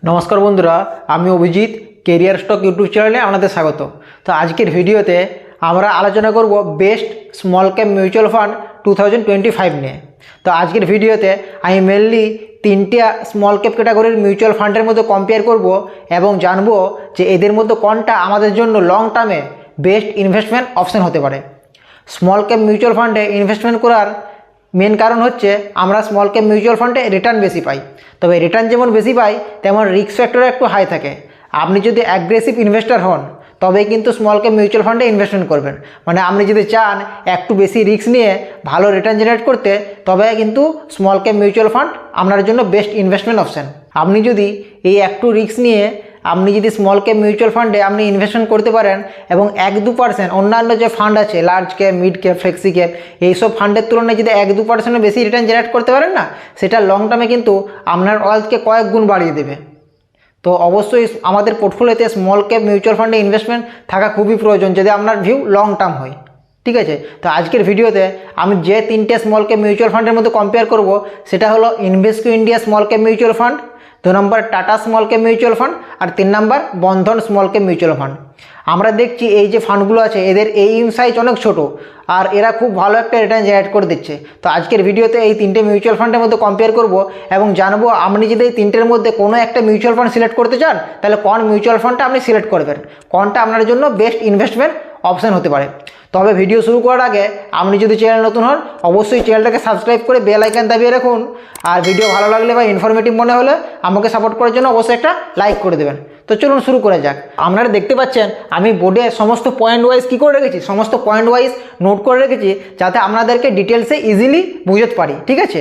नमस्कार बंधुरा आमी अभिजित कैरियर स्टक यूट्यूब चैनले आपनादेर स्वागत। तो आजकेर भिडियोते आमरा आलोचना करब बेस्ट स्मल कैप म्यूचुअल फांड 2025 निये। तो आजकेर भिडियोते आमी मेनलि तीनटा स्मल कैप कैटागरिर म्यूचुअल फांडेर मध्य कम्पेयर करब एबं जानबो जे एदेर मध्य कोनटा आमादेर जोन्नो लंग टार्मे बेस्ट इनभेस्टमेंट अपशन होते पारे। स्मल कैप म्यूचुअल फांडे इनभेस्टमेंट करार मेन कारण होच्छे आमरा स्मल कैप म्यूचुअल फांडे रिटार्न बेशी पाई, तबे रिटार्न जेमन बेशी पाई तेमन रिस्क फैक्टर एकटु हाई थाके। आपनि जोदि एग्रेसिव इनभेस्टर हन तबे किन्तु स्मल कैप म्यूचुअल फांडे इनभेस्टमेंट करबेन। माने आपनि जोदि चान एकटु बेशी रिस्क निये भालो रिटार्न जेनारेट करते तबे किन्तु स्मल कैप म्यूचुअल फांड आपनार जोन्नो बेस्ट इनभेस्टमेंट अपशन। आपनि जोदि एई एकटु रिस्क निये আপনি যদি স্মল ক্যাপ মিউচুয়াল ফান্ডে আপনি ইনভেস্টমেন্ট করতে পারেন এবং 1-2% অন্যান্য যে ফান্ড আছে large cap mid cap flexi cap এইসব ফান্ডের তুলনায় যদি 1-2% বেশি রিটার্ন জেনারেট করতে পারেন না, সেটা লং টার্মে কিন্তু আপনার ওয়েলথকে কয়েক গুণ বাড়িয়ে দেবে। তো অবশ্যই আমাদের পোর্টফোলিওতে স্মল ক্যাপ মিউচুয়াল ফান্ডে ইনভেস্টমেন্ট থাকা খুবই প্রয়োজন যদি আপনার ভিউ লং টার্ম হয়। ঠিক আছে, তো আজকের ভিডিওতে আমি যে তিনটে স্মল ক্যাপ মিউচুয়াল ফান্ডের মধ্যে কম্পেয়ার করব সেটা হলো Invesco India small cap mutual fund, 2 number Tata small cap mutual fund আর 3 number Bandhan small cap mutual fund. আমরা দেখছি এই যে ফান্ডগুলো আছে এদের এইম সাইজ অনেক ছোট আর এরা খুব ভালো একটা রিটার্ন জেনারেট করে দিচ্ছে। তো আজকের ভিডিওতে এই তিনটে মিউচুয়াল ফান্ডের মধ্যে কম্পেয়ার করব এবং জানবো আপনি যদি এই তিনটের মধ্যে কোনো একটা মিউচুয়াল ফান্ড সিলেক্ট করতে চান তাহলে কোন মিউচুয়াল ফান্ডটা আপনি সিলেক্ট করবেন, কোনটা আপনার জন্য বেস্ট ইনভেস্টমেন্ট অপশন হতে পারে। তবে ভিডিও শুরু করার আগে আপনি যদি চ্যানেল নতুন হন অবশ্যই চ্যানেলটাকে সাবস্ক্রাইব করে বেল আইকন দাবিয়ে রাখুন। আর ভিডিও ভালো লাগলে বা ইনফরমেটিভ মনে হলে আমাকে সাপোর্ট করার জন্য অবশ্যই একটা লাইক করে দেবেন। তো চলুন শুরু করা যাক। আপনারা দেখতে পাচ্ছেন আমি বোর্ডে সমস্ত পয়েন্ট ওয়াইজ কী করে রেখেছি, সমস্ত পয়েন্ট ওয়াইজ নোট করে রেখেছি যাতে আপনাদেরকে ডিটেলসে ইজিলি বুঝতে পারি। ঠিক আছে,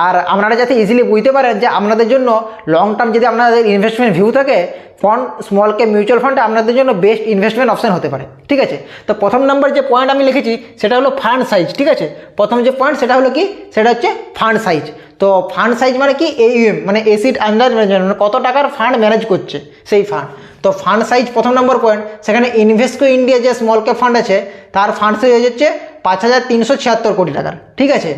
আর আপনারা যাতে ইজিলি বুঝতে পারেন যে আপনাদের জন্য লং টার্ম যদি আপনাদের ইনভেস্টমেন্ট ভিউ থাকে কোন স্মল ক্যাপ মিউচুয়াল ফান্ড আপনাদের জন্য বেস্ট ইনভেস্টমেন্ট অপশন হতে পারে। ঠিক আছে, তো প্রথম নাম্বার যে পয়েন্ট আমি লিখেছি সেটা হলো ফান্ড সাইজ। ঠিক আছে, প্রথম যে পয়েন্ট সেটা হলো কি, সেটা হচ্ছে ফান্ড সাইজ। তো ফান্ড সাইজ মানে কি, AUM মানে এসিড আন্ডার ম্যানেজমেন্ট, মানে কত টাকার ফান্ড ম্যানেজ করছে সেই ফান্ড। তো ফান্ড সাইজ প্রথম নম্বর পয়েন্ট। সেখানে ইনভেস্টকো ইন্ডিয়া যে স্মল ক্যাপ ফান্ড আছে তার ফান্ড সাইজ হচ্ছে 5376 কোটি টাকার। ঠিক আছে,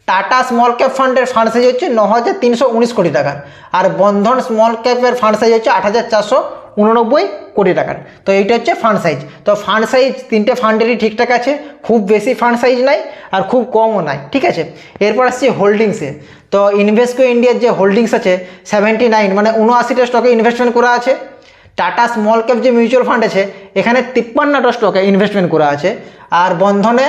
টাটা স্মল ক্যাপ ফান্ডের ফান্ড সাইজ হচ্ছে 9319 কোটি টাকার আর বন্ধন স্মল ক্যাপের ফান্ড সাইজ হচ্ছে 8489 কোটি টাকার। তো এইটা হচ্ছে ফান্ড সাইজ। তো ফান্ড সাইজ তিনটে ফান্ডেরই ঠিকঠাক আছে, খুব বেশি ফান্ড সাইজ নাই আর খুব কমও নাই। ঠিক আছে, এরপর আসছে হোল্ডিংসে। তো ইনভেস্টকো ইন্ডিয়ার যে হোল্ডিংস আছে 79 মানে 79টা স্টকে ইনভেস্টমেন্ট করা আছে। টাটা স্মল ক্যাপ যে মিউচুয়াল ফান্ড আছে এখানে 53টা স্টকে ইনভেস্টমেন্ট করা আছে আর বন্ধনে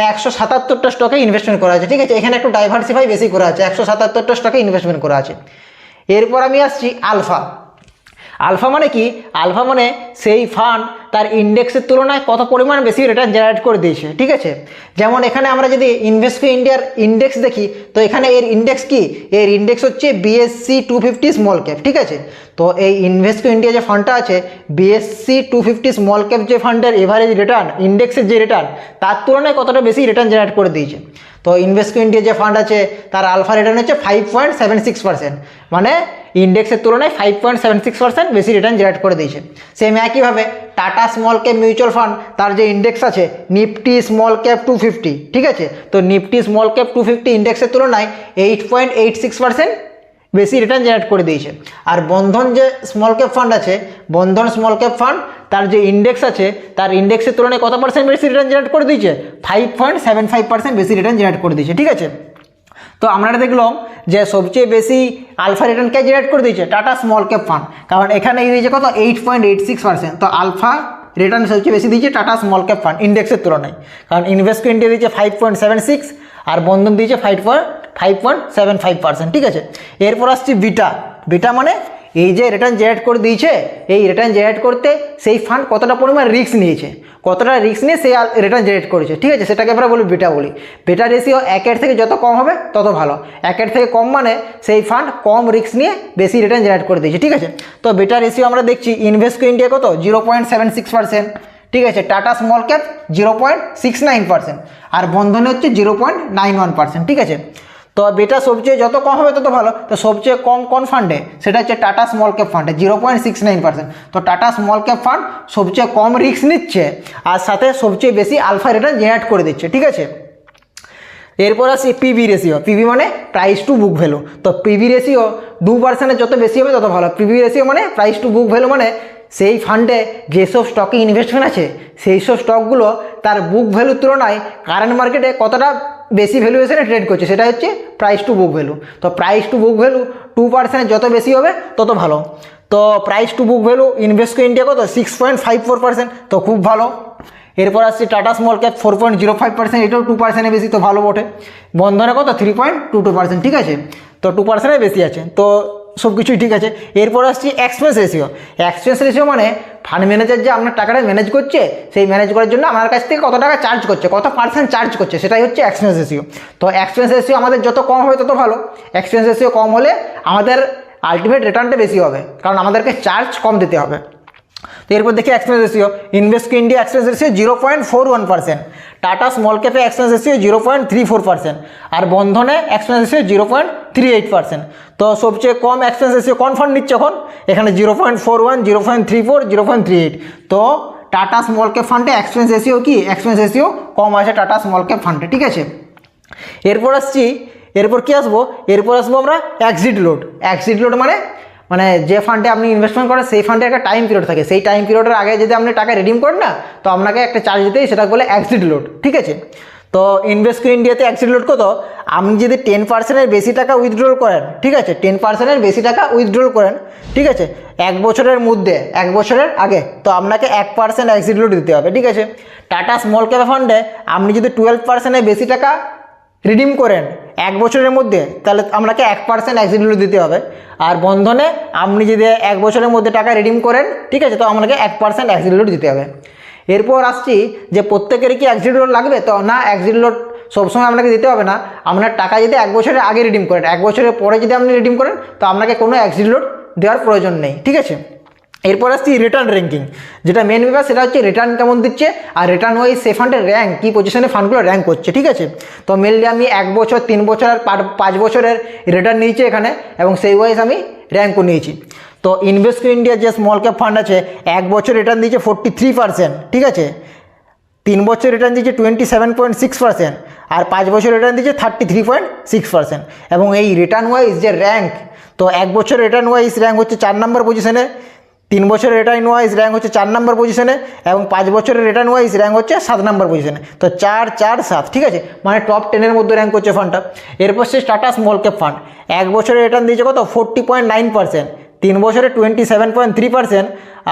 177টা স্টকে ইনভেস্টমেন্ট করা আছে। ঠিক আছে, এখানে একটু ডাইভার্সিফাই বেশি করা আছে, 177টা স্টকে ইনভেস্টমেন্ট করা আছে। এরপর আমি আসছি আলফা। আলফা মানে কি, আলফা মানে সেই ফান্ড তার ইন্ডেক্সের তুলনায় কত পরিমাণ বেশি রিটার্ন জেনারেট করে দিয়েছে। ঠিক আছে, যেমন এখানে আমরা যদি ইনভেস্টকো ইন্ডিয়ার ইন্ডেক্স দেখি তো এখানে এর ইন্ডেক্স কি, এর ইন্ডেক্স হচ্ছে BSE 250 স্মল ক্যাপ। ঠিক আছে, তো এই ইনভেস্টকো ইন্ডিয়া যে ফান্ডটা আছে BSE 250 স্মল ক্যাপ যে ফান্ডের এভারেজ রিটার্ন ইন্ডেক্সের যে রিটার্ন তার তুলনায় কতটা বেশি রিটার্ন জেনারেট করে দিয়েছে। তো ইনভেস্টকো ইন্ডিয়া যে ফান্ড আছে তার আলফা রিটার্ন হচ্ছে 5.76%, মানে ইন্ডেক্সের তুলনায় 5.76% বেশি রিটার্ন জেনারেট করে দিয়েছে। সেম একইভাবে tata small cap mutual fund তার যে ইন্ডেক্স আছে নিফটি স্মল ক্যাপ 250। ঠিক আছে, তো নিফটি স্মল ক্যাপ 250 ইন্ডেক্সের তুলনায় 8.86% বেশি রিটার্ন জেনারেট করে দিয়েছে। আর বন্ধন যে স্মল ক্যাপ ফান্ড আছে বন্ধন স্মল ক্যাপ ফান্ড তার যে ইন্ডেক্স আছে তার ইন্ডেক্সের তুলনায় কত পার্সেন্ট বেশি রিটার্ন জেনারেট করে দিয়েছে, 5.75% বেশি রিটার্ন জেনারেট করে দিয়েছে। ঠিক আছে, তো আমরা দেখলাম যে সবচেয়ে বেশি আলফা রিটার্ন কে জেনারেট করে দিয়েছে টাটা স্মল ক্যাপ ফান্ড, কারণ এখানে দিয়েছে কত 8.86%। তো আলফা রিটার্ন সবচেয়ে বেশি দিয়েছে টাটা স্মল ক্যাপ ফান্ড ইন্ডেক্সের তুলনায়, কারণ ইনভেস্টকো ইন্ডিয়া দিয়েছে 5.76 আর বন্ধন দিয়েছে 5.75%। ঠিক আছে, এরপর আসছে বিটা। বিটা মানে এই যে রিটার্ন জেনারেট করে দিয়েছে এই রিটার্ন জেনারেট করতে সেই ফান্ড কতটা পরিমাণ রিস্ক নিয়েছে, কতটা রিস্ক নিয়ে সেই রিটার্ন জেনারেট করেছে। ঠিক আছে, সেটাকে আমরা বলি বিটা বলি। বিটা রেশিও 1-এর থেকে যত কম হবে তত ভালো, 1-এর থেকে কম মানে সেই ফান্ড কম রিস্ক নিয়ে বেশি রিটার্ন জেনারেট করে দিয়েছে। ঠিক আছে, তো বিটা রেশিও আমরা দেখছি ইনভেস্টকো ইন্ডিয়া কত 0.76%। ঠিক আছে, টাটা স্মল ক্যাপ 0.69% আর বন্ধনে হচ্ছে 0.91%। ঠিক আছে, তো বেটা সবচেয়ে যত কম হবে তত ভালো। তো সবচেয়ে কম কোন ফান্ডে, সেটা হচ্ছে টাটা স্মল ক্যাপ ফান্ডে 0.69%। তো টাটা স্মল ক্যাপ ফান্ড সবচেয়ে কম রিস্ক নিচ্ছে আর সাথে সবচেয়ে বেশি আলফা রিটার্ন জেনারেট করে দিচ্ছে। ঠিক আছে, এরপর আসি পিবি রেশিও। পিবি মানে প্রাইস টু বুক ভ্যালু। তো পিভি রেশিও 2% যত বেশি হবে তত ভালো। পিভি রেশিও মানে প্রাইস টু বুক ভ্যালু, মানে সেই ফান্ডে যেসব স্টকে ইনভেস্টমেন্ট আছে সেই সব স্টকগুলো তার বুক ভ্যালুর তুলনায় কারেন্ট মার্কেটে কতটা বেশি ভ্যালুয়েশনে ট্রেড করছে, সেটা হচ্ছে প্রাইস টু বুক ভ্যালু। তো প্রাইস টু বুক ভ্যালু 2% যত বেশি হবে তত ভালো। তো price to book value Invesco India কত 6.54%, তো খুব ভালো। এরপর আসছে টাটা স্মল ক্যাপ 4.05%, এটাও 2%-এর বেশি, তো ভালো বটে। বন্ধনে কত 3.22%, ঠিক আছে, তো 2%-এর বেশি আছে, তো সব কিছুই ঠিক আছে। এরপর আসছি এক্সপেন্স রেশিও। এক্সপেন্স রেশিও মানে ফান্ড ম্যানেজার যে আপনার টাকাটা ম্যানেজ করছে, সেই ম্যানেজ করার জন্য আমার কাছ থেকে কত টাকা চার্জ করছে, কত পার্সেন্ট চার্জ করছে, সেটাই হচ্ছে এক্সপেন্স রেশিও। তো এক্সপেন্স রেশিও আমাদের যত কম হবে তত ভালো। এক্সপেন্স রেশিও কম হলে আমাদের আলটিমেট রিটার্নটা বেশি হবে, কারণ আমাদেরকে চার্জ কম দিতে হবে। তো এরপর দেখি expense ratio. Invesco India expense ratio 0.41%, Tata small ক্যাপে এক্সপেন্স রেশিও 0.34%, আর বন্ধনে এক্সপেন্স রেশিও 0.38%। তো সবচেয়ে কম এক্সপেন্স রেশিও কোন ফান্ড নিচ্ছে এখন? এখানে 0.41, 0.34, 0.38। তো টাটা স্মল ক্যাপ ফান্ডে এক্সপেন্স রেশিও কি, এক্সপেন্স রেশিও কম আছে টাটা স্মল ক্যাপ ফান্ডে, ঠিক আছে। এরপর কি আসবো? এরপর আসবো আমরা এক্সিট লোড। এক্সিট লোড মানে যে ফান্ডে আপনি ইনভেস্টমেন্ট করেন সেই ফান্ডে একটা টাইম পিরিয়ড থাকে, সেই টাইম পিরিয়ডের আগে যদি আপনি টাকা রিডিম করেন না, তো আপনাকে একটা চার্জ দিতেই, সেটা বলে এক্সিট লোড, ঠিক আছে। তো ইনভেস্টকো ইন্ডিয়াতে এক্সিট লোড কত? আপনি যদি 10%-এর বেশি টাকা উইথড্রল করেন, ঠিক আছে, 10%-এর বেশি টাকা উইথড্রল করেন, ঠিক আছে, 1 বছরের মধ্যে, 1 বছরের আগে, তো আপনাকে 1% এক্সিট লোড দিতে হবে, ঠিক আছে। টাটা স্মল ক্যাপ ফান্ডে আপনি যদি 12%-এর বেশি টাকা রিডিম করেন 1 বছরের মধ্যে, তাহলে আপনাকে 1% এক্সিট লোড দিতে হবে। আর বন্ধনে আপনি যদি 1 বছরের মধ্যে টাকা রিডিম করেন, ঠিক আছে, তো আপনাকে 1% এক্সিট লোড দিতে হবে। এরপর আসছি যে প্রত্যেকেরই কি এক্সিট লোড লাগবে? তো না, এক্সিট লোড সবসময় আপনাকে দিতে হবে না। আপনার টাকা যদি 1 বছরের আগে রিডিম করেন, 1 বছরের পরে যদি আপনি রিডিম করেন, তো আপনাকে কোনো এক্সিট লোড দেওয়ার প্রয়োজন নেই, ঠিক আছে। এরপর আসছি রিটার্ন র্যাঙ্কিং। যেটা মেন ব্যাপার সেটা হচ্ছে রিটার্ন কেমন দিচ্ছে, আর রিটার্ন ওয়াইজ সে ফান্ডের র্যাঙ্ক কী পজিশনে ফান্ডগুলো র্যাঙ্ক করছে, ঠিক আছে। তো মেনলি আমি 1 বছর, 3 বছর আর 5 বছরের রিটার্ন নিয়েছি এখানে, এবং সেই ওয়াইজ আমি র্যাঙ্কও নিয়েছি। তো ইনভেস্টকো ইন্ডিয়া যে স্মল ক্যাপ ফান্ড আছে, 1 বছর রিটার্ন দিয়েছে 43%, ঠিক আছে, 3 বছর রিটার্ন দিয়েছে 27.6%, আর 5 বছর রিটার্ন দিয়েছে 33.6%। এবং এই রিটার্ন ওয়াইজ যে র্যাঙ্ক, তো 1 বছর রিটার্ন ওয়াইজ র্যাঙ্ক হচ্ছে 4 নম্বর পজিশনে, 3 বছরের রিটার্ন ওয়াইজ র্যাঙ্ক হচ্ছে 4 নম্বর পজিশনে, এবং 5 বছরের রিটার্ন ওয়াইজ র্যাঙ্ক হচ্ছে 7 নম্বর পজিশনে। তো 4, 4, 7, ঠিক আছে, মানে টপ 10-এর মধ্যে র্যাঙ্ক করছে ফান্ডটা। এরপর সে টাটা স্মল ক্যাপ ফান্ড 1 বছরের রিটার্ন দিয়েছে কত 40.9%, 3 বছরে 27.3%,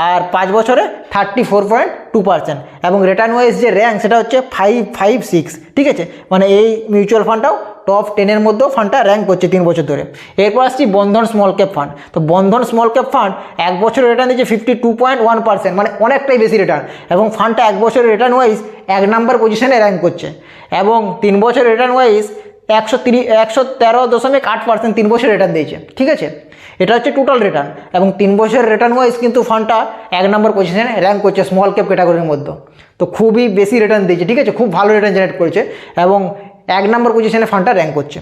আর 5 বছরে 34.2%। এবং রিটার্ন ওয়াইজ যে র্যাঙ্ক সেটা হচ্ছে 556, ঠিক আছে, মানে এই মিউচুয়াল ফান্ডটাও টপ 10-এর মধ্যেও ফান্ডটা র্যাঙ্ক করছে 3 বছর ধরে। এরপর আসছি বন্ধন স্মল ক্যাপ ফান্ড। তো বন্ধন স্মল ক্যাপ ফান্ড 1 বছরের রিটার্ন দিচ্ছে 52.1%, মানে অনেকটাই বেশি রিটার্ন, এবং ফান্ডটা 1 বছরের রিটার্ন ওয়াইজ 1 নম্বর পজিশনে র্যাঙ্ক করছে, এবং 3 বছরের রিটার্ন ওয়াইজ 113.8% 3 বছর রিটার্ন দিয়েছে, ঠিক আছে। এটা হচ্ছে টোটাল রিটার্ন, এবং 3 বছরের রিটার্ন ওয়াইজ কিন্তু ফান্ডটা 1 নম্বর পজিশনে র্যাঙ্ক করছে স্মল ক্যাপ ক্যাটাগরির মধ্যে। তো খুবই বেশি রিটার্ন দিয়েছে, ঠিক আছে, খুব ভালো রিটার্ন জেনারেট করেছে, এবং 1 নম্বর পজিশনে ফান্ডটা র্যাঙ্ক করছে,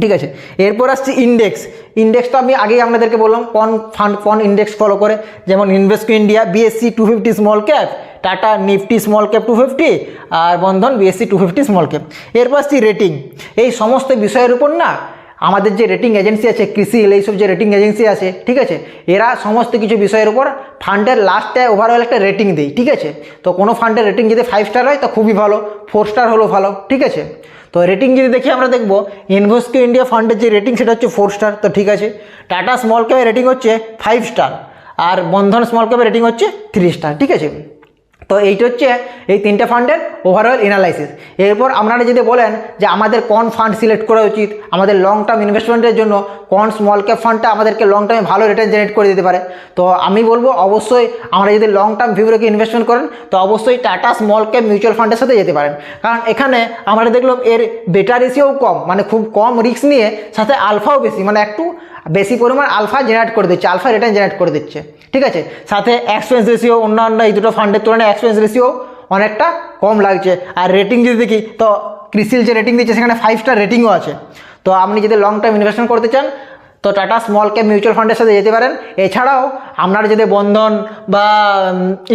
ঠিক আছে। এরপর আসছে ইন্ডেক্স। ইন্ডেক্স তো আমি আগেই আপনাদেরকে বললাম কোন ফান্ড কোন ইন্ডেক্স ফলো করে, যেমন Invesco India BSE 250 small cap, Tata Nifty small cap 250, আর বন্ধন BSE 250 স্মল ক্যাপ। এরপর আসছি রেটিং। এই সমস্ত বিষয়ের উপর না আমাদের যে রেটিং এজেন্সি আছে, ক্রিসিল, এইসব যে রেটিং এজেন্সি আছে, ঠিক আছে, এরা সমস্ত কিছু বিষয়ের উপর ফান্ডের লাস্টে ওভারঅল একটা রেটিং দেয়, ঠিক আছে। তো কোনো ফান্ডের রেটিং যদি 5 স্টার হয় তো খুবই ভালো, 4 স্টার হলো ভালো, ঠিক আছে। তো রেটিং যদি দেখি আমরা দেখবো ইনভেস্টকো ইন্ডিয়া ফান্ডের যে রেটিং সেটা হচ্ছে 4 স্টার, তো ঠিক আছে। টাটা স্মল ক্যাপের রেটিং হচ্ছে 5 স্টার, আর বন্ধন স্মল ক্যাপের রেটিং হচ্ছে 3 স্টার, ঠিক আছে। তো এইটা হচ্ছে এই 3টে ফান্ডের ওভারঅল অ্যানালাইসিস। এরপর আপনারা যদি বলেন যে আমাদের কোন ফান্ড সিলেক্ট করা উচিত, আমাদের লং টার্ম ইনভেস্টমেন্টের জন্য কোন স্মল ক্যাপ ফান্ডটা আমাদেরকে লং টার্মে ভালো রিটার্ন জেনারেট করে দিতে পারে, তো আমি বলবো অবশ্যই আমরা যদি লং টার্ম ভিউ রেখে ইনভেস্টমেন্ট করেন তো অবশ্যই টাটা স্মল ক্যাপ মিউচুয়াল ফান্ডের সাথে যেতে পারেন। কারণ এখানে আমরা দেখলাম এর বেটা রেশিওও কম, মানে খুব কম রিস্ক নিয়ে, সাথে আলফাও বেশি, মানে একটু বেশি পরিমাণ আলফা জেনারেট করে দিচ্ছে, আলফা রিটার্ন জেনারেট করে দিচ্ছে, ঠিক আছে। সাথে এক্সপেন্স রেশিও অন্যান্য এই দুটো ফান্ডের তুলনায় এক্সপেন্স রেশিও অনেকটা কম লাগছে। আর রেটিং যদি দেখি তো ক্রিসিল যে রেটিং দিচ্ছে সেখানে 5 স্টার রেটিংও আছে। তো আপনি যদি লং টার্ম ইনভেস্টমেন্ট করতে চান তো টাটা স্মল ক্যাপ মিউচুয়াল ফান্ডের সাথে যেতে পারেন। এছাড়াও আপনার যদি বন্ধন বা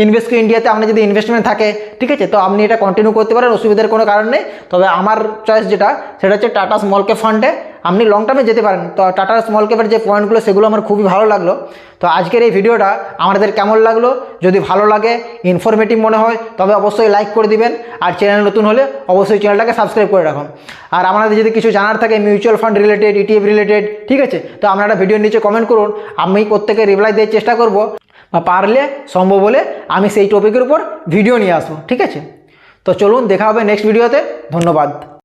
ইনভেস্টকো ইন্ডিয়াতে আপনার যদি ইনভেস্টমেন্ট থাকে, ঠিক আছে, তো আপনি এটা কন্টিনিউ করতে পারেন, অসুবিধার কোনো কারণ নেই। তবে আমার চয়েস যেটা সেটা হচ্ছে টাটা স্মল ক্যাপ ফান্ডে আপনি লং টার্মে যেতে পারেন। তো টাটার স্মল ক্যাপের যে পয়েন্টগুলো সেগুলো আমার খুবই ভালো লাগলো। তো আজকের এই ভিডিওটা আমাদের কেমন লাগলো, যদি ভালো লাগে, ইনফরমেটিভ মনে হয় তবে অবশ্যই লাইক করে দিবেন, আর চ্যানেল নতুন হলে অবশ্যই চ্যানেলটাকে সাবস্ক্রাইব করে রাখুন। আর আপনাদের যদি কিছু জানার থাকে mutual fund related, ETF related, ঠিক আছে, তো আপনারা ভিডিওর নিচে কমেন্ট করুন, আমি প্রত্যেকে রিপ্লাই দেওয়ার চেষ্টা করব, বা পারলে সম্ভব হলে আমি সেই টপিকের উপর ভিডিও নিয়ে আসবো, ঠিক আছে। তো চলুন, দেখা হবে নেক্সট ভিডিওতে। ধন্যবাদ।